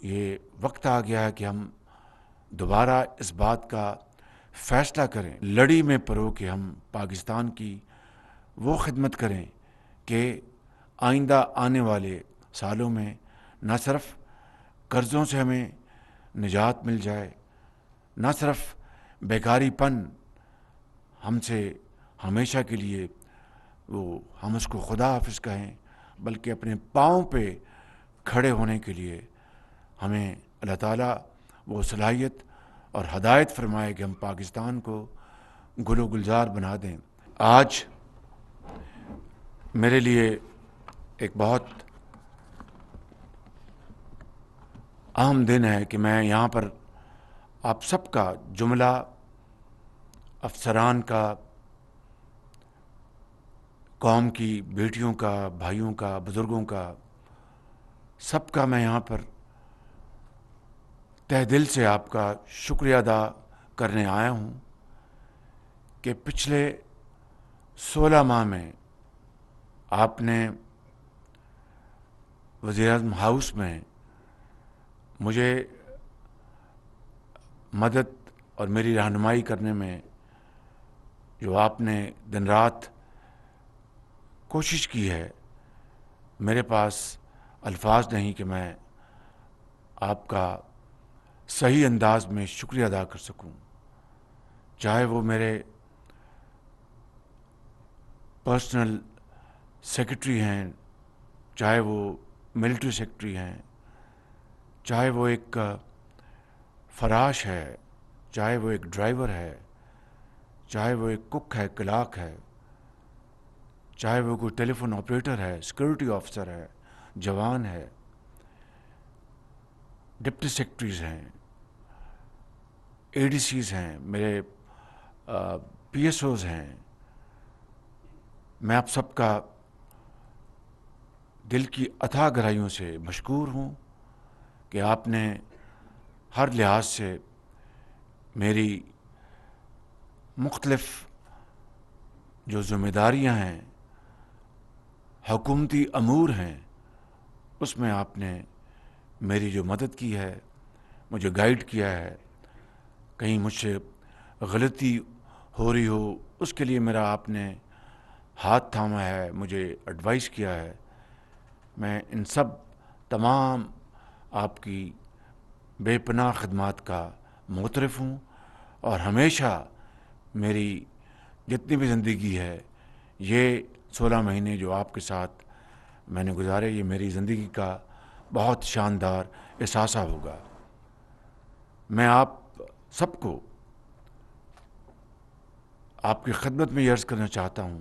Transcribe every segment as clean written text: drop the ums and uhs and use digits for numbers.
یہ وقت آ گیا ہے کہ ہم دوبارہ اس بات کا فیصلہ کریں، لڑی میں پرو کہ ہم پاکستان کی وہ خدمت کریں کہ آئندہ آنے والے سالوں میں نہ صرف قرضوں سے ہمیں نجات مل جائے، نہ صرف بیکاری پن ہم سے ہمیشہ کے لیے ہم اس کو خدا حافظ کہیں، بلکہ اپنے پاؤں پہ کھڑے ہونے کے لیے ہمیں اللہ تعالیٰ وہ صلاحیت اور ہدایت فرمائے کہ ہم پاکستان کو گل و گلزار بنا دیں۔ آج میرے لیے ایک بہت اہم دن ہے کہ میں یہاں پر آپ سب کا جملہ، افسران کا، قوم کی بیٹیوں کا، بھائیوں کا، بزرگوں کا، سب کا میں یہاں پر تہ دل سے آپ کا شکریہ ادا کرنے آیا ہوں کہ پچھلے 16 ماہ میں آپ نے وزیر اعظم ہاؤس میں مجھے مدد اور میری رہنمائی کرنے میں جو آپ نے دن رات کوشش کی ہے، میرے پاس الفاظ نہیں کہ میں آپ کا صحیح انداز میں شکریہ ادا کر سکوں، چاہے وہ میرے پرسنل سیکرٹری ہیں، چاہے وہ ملٹری سیکرٹری ہیں، چاہے وہ ایک فراش ہے، چاہے وہ ایک ڈرائیور ہے، چاہے وہ ایک کک ہے، کلاک ہے، چاہے وہ کوئی ٹیلی فون آپریٹر ہے، سیکورٹی آفیسر ہے، جوان ہے، ڈپٹی سیکرٹریز ہیں، اے ڈی سیز ہیں، میرے پی ایس اوز ہیں، میں آپ سب کا دل کی اتھاہ گہرائیوں سے مشکور ہوں کہ آپ نے ہر لحاظ سے میری مختلف جو ذمہ داریاں ہیں، حکومتی امور ہیں، اس میں آپ نے میری جو مدد کی ہے، مجھے گائیڈ کیا ہے، کہیں مجھ سے غلطی ہو رہی ہو اس کے لیے میرا آپ نے ہاتھ تھاما ہے، مجھے ایڈوائز کیا ہے۔ میں ان سب تمام آپ کی بے پناہ خدمات کا معترف ہوں، اور ہمیشہ میری جتنی بھی زندگی ہے، یہ 16 مہینے جو آپ کے ساتھ میں نے گزارے، یہ میری زندگی کا بہت شاندار احساسہ ہوگا۔ میں آپ سب کو آپ کی خدمت میں یہ عرض کرنا چاہتا ہوں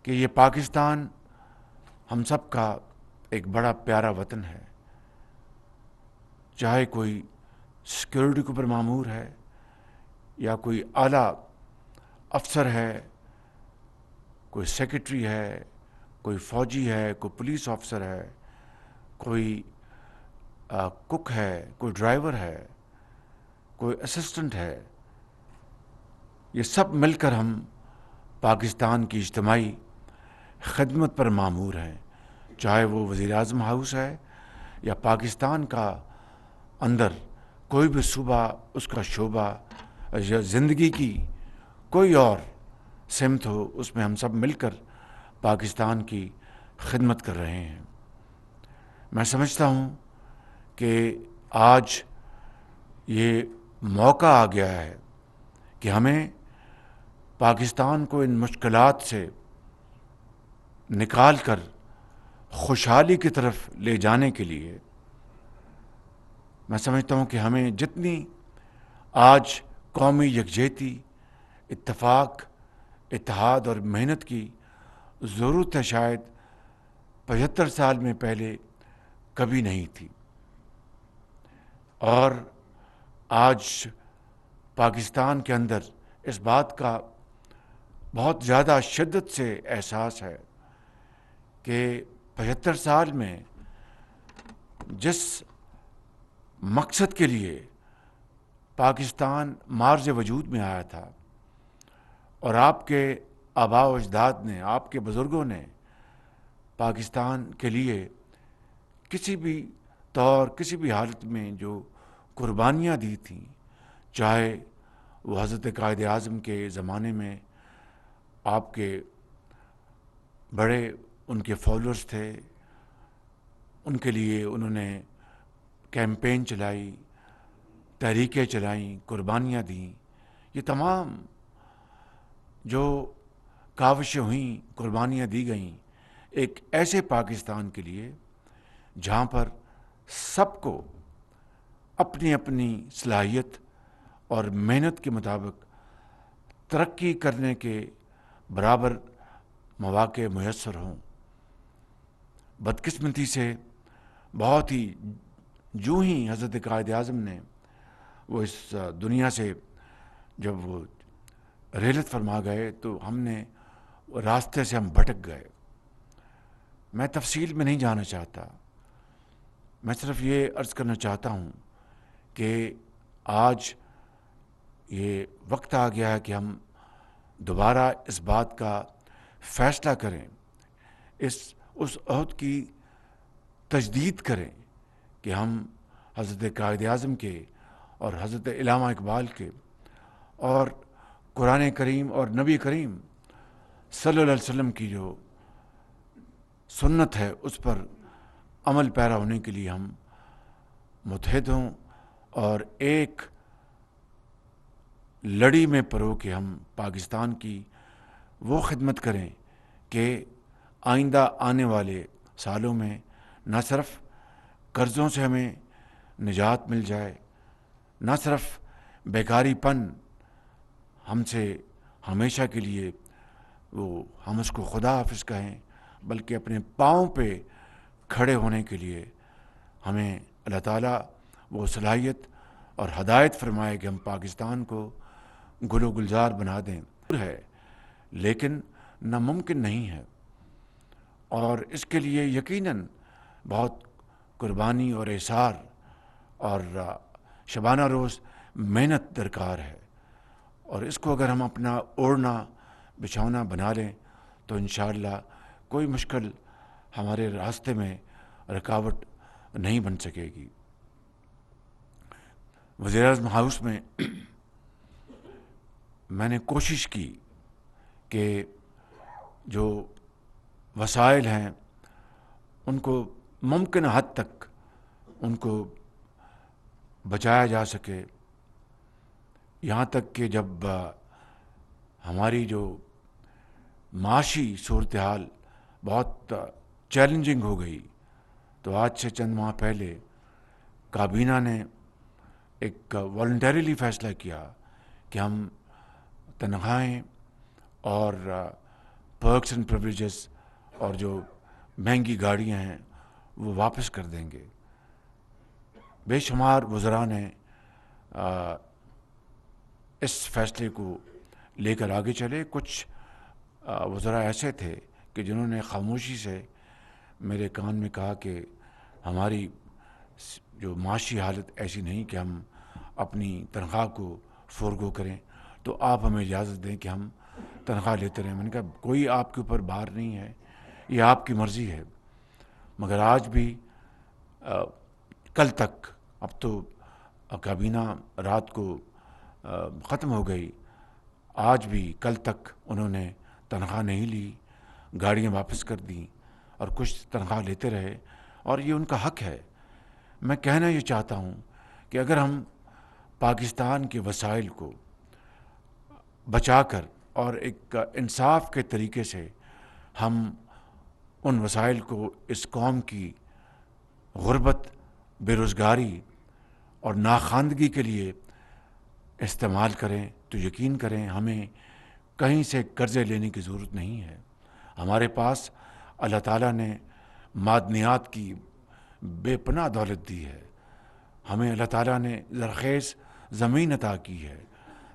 کہ یہ پاکستان ہم سب کا ایک بڑا پیارا وطن ہے، چاہے کوئی سیکورٹی کے اوپر مامور ہے، یا کوئی اعلیٰ افسر ہے، کوئی سیکرٹری ہے، کوئی فوجی ہے، کوئی پولیس آفیسر ہے، کوئی کک ہے، کوئی ڈرائیور ہے، کوئی اسسٹنٹ ہے، یہ سب مل کر ہم پاکستان کی اجتماعی خدمت پر مامور ہیں، چاہے وہ وزیر اعظم ہاؤس ہے یا پاکستان کا اندر کوئی بھی صوبہ، اس کا شعبہ، یا زندگی کی کوئی اور سمت ہو، اس میں ہم سب مل کر پاکستان کی خدمت کر رہے ہیں۔ میں سمجھتا ہوں کہ آج یہ موقع آ گیا ہے کہ ہمیں پاکستان کو ان مشکلات سے نکال کر خوشحالی کی طرف لے جانے کے لیے، میں سمجھتا ہوں کہ ہمیں جتنی آج قومی یکجہتی، اتفاق، اتحاد اور محنت کی ضرورت ہے، شاید 75 سال میں پہلے کبھی نہیں تھی۔ اور آج پاکستان کے اندر اس بات کا بہت زیادہ شدت سے احساس ہے کہ 75 سال میں جس مقصد کے لیے پاکستان مارز وجود میں آیا تھا، اور آپ کے آباء و اجداد نے، آپ کے بزرگوں نے پاکستان کے لیے کسی بھی طور کسی بھی حالت میں جو قربانیاں دی تھیں، چاہے وہ حضرت قائد اعظم کے زمانے میں آپ کے بڑے ان کے فالوورز تھے، ان کے لیے انہوں نے کیمپین چلائی، تحریکیں چلائیں، قربانیاں دیں، یہ تمام جو کاوشیں ہوئیں، قربانیاں دی گئیں ایک ایسے پاکستان کے لیے جہاں پر سب کو اپنی اپنی صلاحیت اور محنت کے مطابق ترقی کرنے کے برابر مواقع میسر ہوں۔ بدقسمتی سے بہت ہی جو ہی حضرت قائد اعظم نے وہ اس دنیا سے جب وہ رحلت فرما گئے تو ہم نے راستے سے ہم بھٹک گئے۔ میں تفصیل میں نہیں جانا چاہتا، میں صرف یہ عرض کرنا چاہتا ہوں کہ آج یہ وقت آ گیا ہے کہ ہم دوبارہ اس بات کا فیصلہ کریں، اس عہد کی تجدید کریں کہ ہم حضرت قائد اعظم کے اور حضرت علامہ اقبال کے اور قرآن کریم اور نبی کریم صلی اللہ علیہ وسلم کی جو سنت ہے اس پر عمل پیرا ہونے کے لیے ہم متحد ہوں اور ایک لڑی میں پرو کے ہم پاکستان کی وہ خدمت کریں کہ آئندہ آنے والے سالوں میں نہ صرف قرضوں سے ہمیں نجات مل جائے، نہ صرف بیکاری پن ہم سے ہمیشہ کے لیے ہم اس کو خدا حافظ کہیں، بلکہ اپنے پاؤں پہ کھڑے ہونے کے لیے ہمیں اللہ تعالیٰ وہ صلاحیت اور ہدایت فرمائے کہ ہم پاکستان کو گل و گلزار بنا دیں ہے، لیکن ناممکن نہیں ہے، اور اس کے لیے یقیناً بہت قربانی اور ایثار اور شبانہ روز محنت درکار ہے، اور اس کو اگر ہم اپنا اوڑھنا بچھونا بنا لیں تو انشاءاللہ کوئی مشکل ہمارے راستے میں رکاوٹ نہیں بن سکے گی۔ وزیر اعظم ہاؤس میں میں نے کوشش کی کہ جو وسائل ہیں ان کو ممکن حد تک ان کو بچایا جا سکے، یہاں تک کہ جب ہماری جو معاشی صورتحال بہت چیلنجنگ ہو گئی تو آج سے چند ماہ پہلے کابینہ نے ایک والنٹریلی فیصلہ کیا کہ ہم تنخواہیں اور پرکس اینڈ پریویلیجز اور جو مہنگی گاڑیاں ہیں وہ واپس کر دیں گے۔ بے شمار وزراء نے اس فیصلے کو لے کر آگے چلے، کچھ وزراء ایسے تھے کہ جنہوں نے خاموشی سے میرے کان میں کہا کہ ہماری جو معاشی حالت ایسی نہیں کہ ہم اپنی تنخواہ کو فورگو کریں، تو آپ ہمیں اجازت دیں کہ ہم تنخواہ لیتے رہیں۔ میں نے کہا کوئی آپ کے اوپر بار نہیں ہے، یہ آپ کی مرضی ہے، مگر آج بھی کل تک، اب تو کابینہ رات کو ختم ہو گئی، آج بھی کل تک انہوں نے تنخواہ نہیں لی، گاڑیاں واپس کر دیں اور کچھ تنخواہ لیتے رہے، اور یہ ان کا حق ہے۔ میں کہنا یہ چاہتا ہوں کہ اگر ہم پاکستان کے وسائل کو بچا کر اور ایک انصاف کے طریقے سے ہم ان وسائل کو اس قوم کی غربت، بے روزگاری اور ناخواندگی کے لیے استعمال کریں تو یقین کریں ہمیں کہیں سے قرضے لینے کی ضرورت نہیں ہے۔ ہمارے پاس اللہ تعالیٰ نے معدنیات کی بے پناہ دولت دی ہے، ہمیں اللہ تعالیٰ نے زرخیز زمین عطا کی ہے،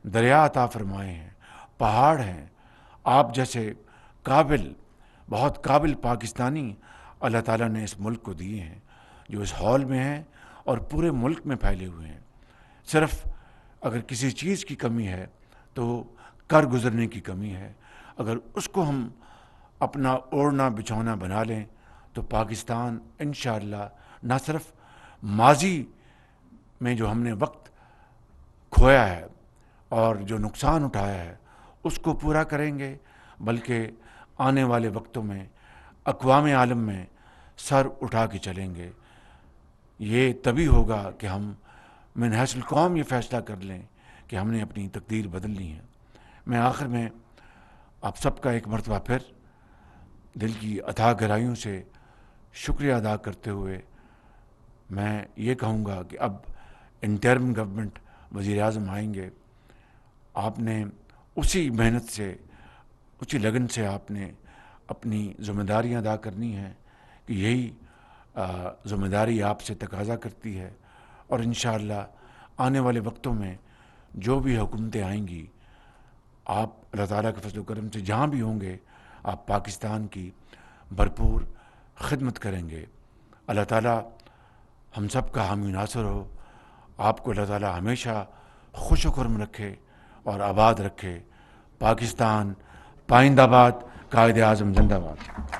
دریا عطا فرمائے ہیں، پہاڑ ہیں، آپ جیسے قابل، بہت قابل پاکستانی اللہ تعالیٰ نے اس ملک کو دیے ہیں، جو اس ہال میں ہیں اور پورے ملک میں پھیلے ہوئے ہیں۔ صرف اگر کسی چیز کی کمی ہے تو کر گزرنے کی کمی ہے، اگر اس کو ہم اپنا اوڑھنا بچھونا بنا لیں تو پاکستان انشاءاللہ نہ صرف ماضی میں جو ہم نے وقت کھویا ہے اور جو نقصان اٹھایا ہے اس کو پورا کریں گے، بلکہ آنے والے وقتوں میں اقوام عالم میں سر اٹھا کے چلیں گے۔ یہ تبھی ہوگا کہ ہم من حیث القوم یہ فیصلہ کر لیں کہ ہم نے اپنی تقدیر بدلنی ہے۔ میں آخر میں آپ سب کا ایک مرتبہ پھر دل کی اتھاہ گہرائیوں سے شکریہ ادا کرتے ہوئے میں یہ کہوں گا کہ اب انٹرم گورنمنٹ وزیر اعظم آئیں گے، آپ نے اسی محنت سے، اسی لگن سے آپ نے اپنی ذمہ داریاں ادا کرنی ہیں کہ یہی ذمہ داری آپ سے تقاضا کرتی ہے، اور انشاءاللہ آنے والے وقتوں میں جو بھی حکومتیں آئیں گی، آپ اللہ تعالیٰ کے فضل و کرم سے جہاں بھی ہوں گے آپ پاکستان کی بھرپور خدمت کریں گے۔ اللہ تعالیٰ ہم سب کا حامی ناصر ہو۔ آپ کو اللہ تعالیٰ ہمیشہ خوش و خرم رکھے اور آباد رکھے۔ پاکستان پائندہ باد، قائد اعظم زندہ باد۔